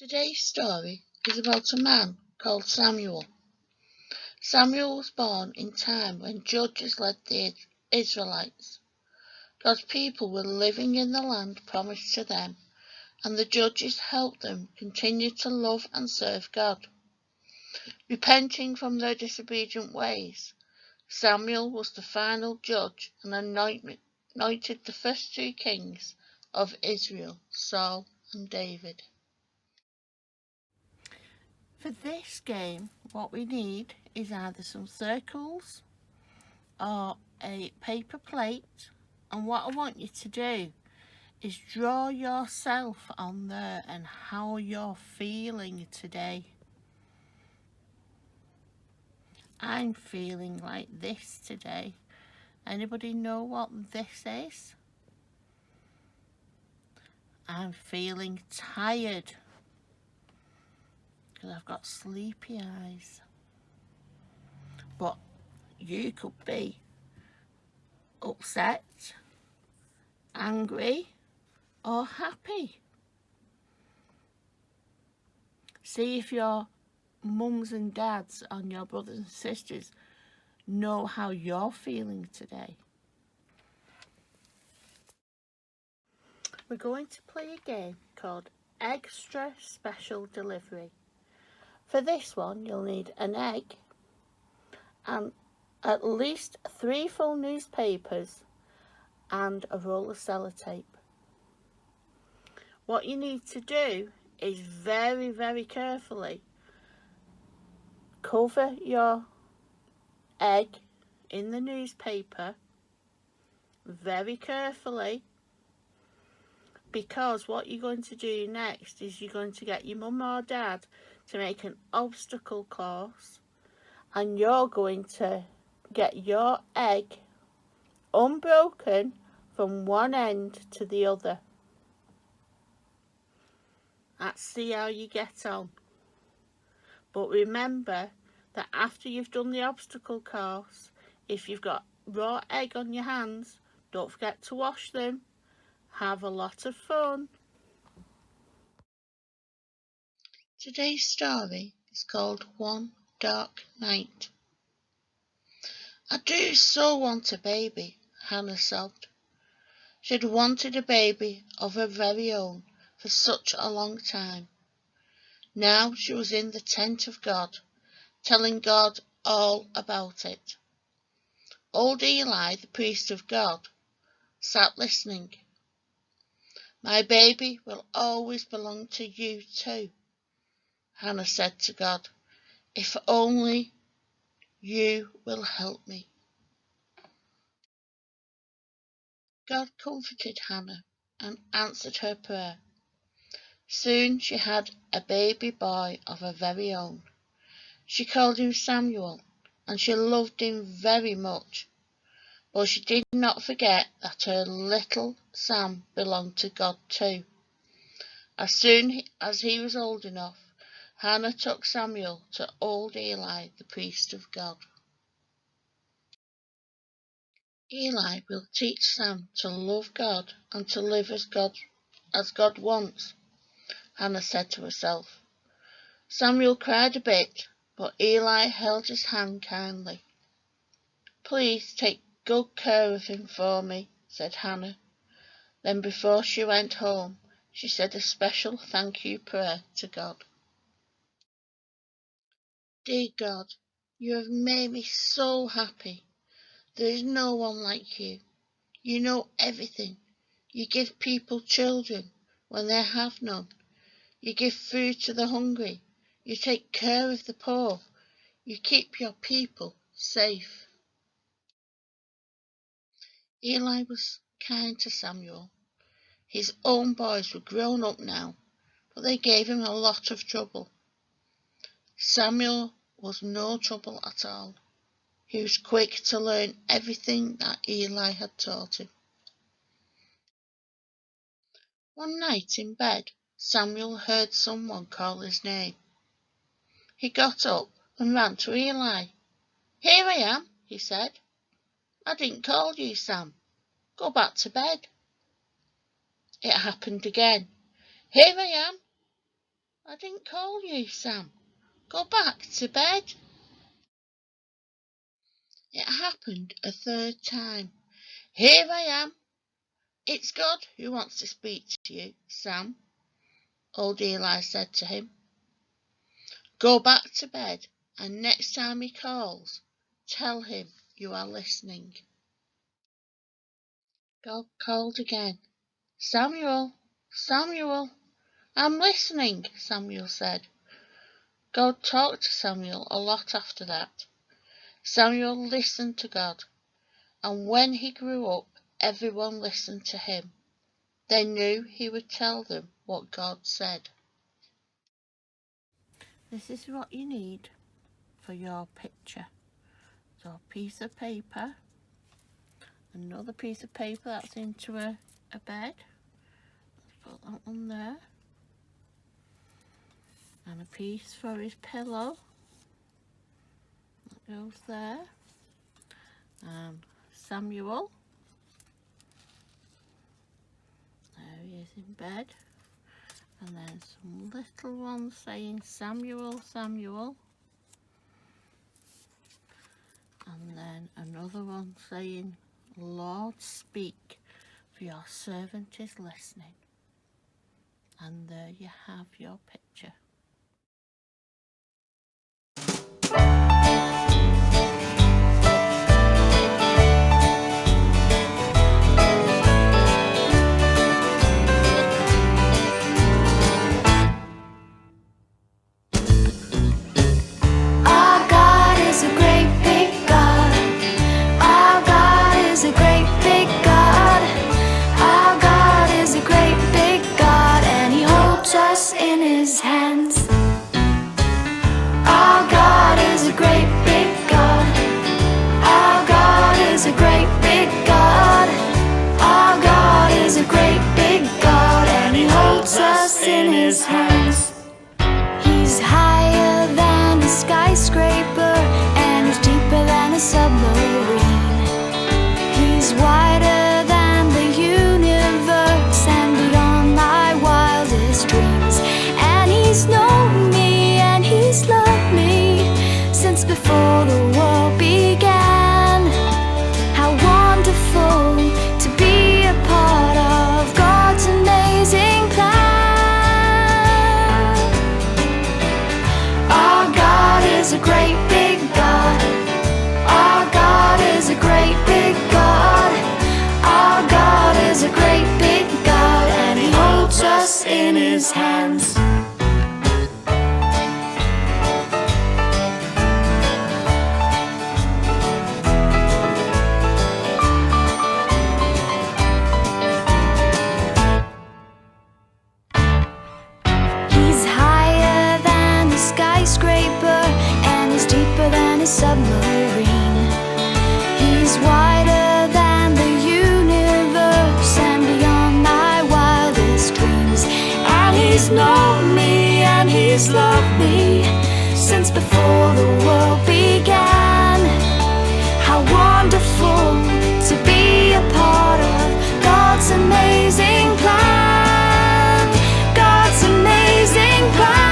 Today's story is about a man called Samuel. Samuel was born in time when judges led the Israelites. God's people were living in the land promised to them, and the judges helped them continue to love and serve God. Repenting from their disobedient ways, Samuel was the final judge and anointed the first two kings of Israel, Saul and David. For this game, what we need is either some circles or a paper plate, and what I want you to do is draw yourself on there and how you're feeling today. I'm feeling like this today. Anybody know what this is? I'm feeling tired because I've got sleepy eyes. But you could be upset, angry, or happy. See if your mums and dads and your brothers and sisters know how you're feeling today. We're going to play a game called Extra Special Delivery. For this one, you'll need an egg and at least 3 full newspapers and a roll of sellotape. What you need to do is very, very carefully cover your egg in the newspaper very carefully, because what you're going to do next is you're going to get your mum or dad to make an obstacle course, and you're going to get your egg unbroken from one end to the other. Let's see how you get on. But remember that after you've done the obstacle course, if you've got raw egg on your hands, don't forget to wash them. Have a lot of fun. Today's story is called One Dark Night. I do so want a baby, Hannah sobbed. She'd wanted a baby of her very own for such a long time. Now she was in the tent of God, telling God all about it. Old Eli, the priest of God, sat listening. My baby will always belong to you too, Hannah said to God, if only you will help me. God comforted Hannah and answered her prayer. Soon she had a baby boy of her very own. She called him Samuel, and she loved him very much. But she did not forget that her little Sam belonged to God too. As soon as he was old enough, Hannah took Samuel to old Eli, the priest of God. Eli will teach Sam to love God and to live as God wants, Hannah said to herself. Samuel cried a bit, but Eli held his hand kindly. Please take good care of him for me, said Hannah. Then before she went home, she said a special thank you prayer to God. Dear God, you have made me so happy. There is no one like you. You know everything. You give people children when they have none. You give food to the hungry. You take care of the poor. You keep your people safe. Eli was kind to Samuel. His own boys were grown up now, but they gave him a lot of trouble. Samuel was no trouble at all. He was quick to learn everything that Eli had taught him. One night in bed, Samuel heard someone call his name. He got up and ran to Eli. Here I am, he said. I didn't call you, Sam. Go back to bed. It happened again. Here I am. I didn't call you, Sam. Go back to bed. It happened a third time. Here I am. It's God who wants to speak to you, Sam, old Eli said to him. Go back to bed, and next time he calls, tell him you are listening. God called again. Samuel, Samuel, I'm listening, Samuel said. God talked to Samuel a lot after that. Samuel listened to God, and when he grew up, everyone listened to him. They knew he would tell them what God said. This is what you need for your picture. So a piece of paper, another piece of paper that's into a bed. Let's put that one there. And a piece for his pillow. That goes there. And Samuel. There he is in bed. And then some little ones saying Samuel, Samuel. And then another one saying, Lord, speak, for your servant is listening. And there you have your picture. In his hands. He's higher than a skyscraper and he's deeper than a submarine. He's wider than the universe and beyond my wildest dreams. And he's known me and he's loved me since before the world began. How wonderful to be a part of God's amazing plan. Is a great big God. Our God is a great big God. Our God is a great big God, and he holds us in his hands. He's higher than a skyscraper and he's deeper than a submarine. He's wider than the universe and beyond my wildest dreams. And he's known me and he's loved me since before the world began. How wonderful to be a part of God's amazing plan. God's amazing plan.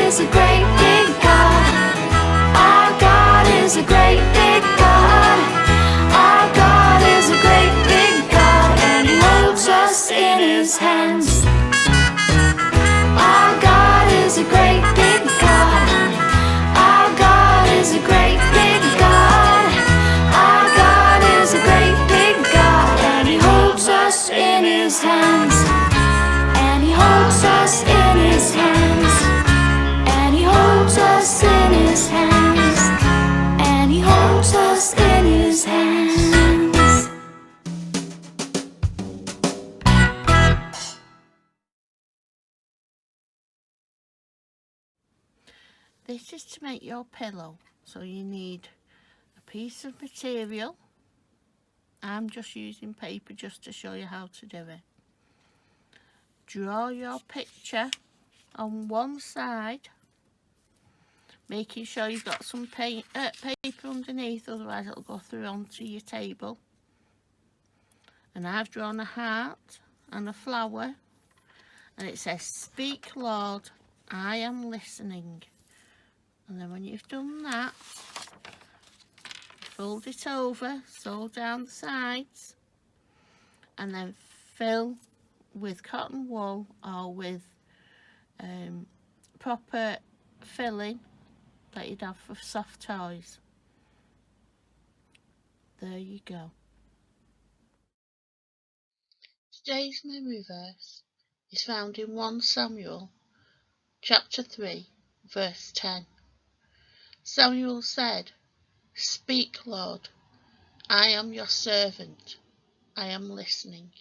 Is a great big God. Our God is a great big God. Our God is a great big God, and he holds us in his hands. Our God is a great big God. Our God is a great big God. Our God is a great big God, and he holds us in his hands. And he holds us in his hands. Holds us in his hands, and he holds us in his hands. This is to make your pillow, so you need a piece of material. I'm just using paper just to show you how to do it. Draw your picture on one side, making sure you've got some paper underneath, otherwise it'll go through onto your table. And I've drawn a heart and a flower, and it says, "Speak, Lord, I am listening." And then when you've done that, fold it over, sew down the sides, and then fill with cotton wool or with proper filling that you'd have for soft toys. There you go. Today's memory verse is found in 1 Samuel chapter 3 verse 10. Samuel said, "Speak, Lord, I am your servant, I am listening."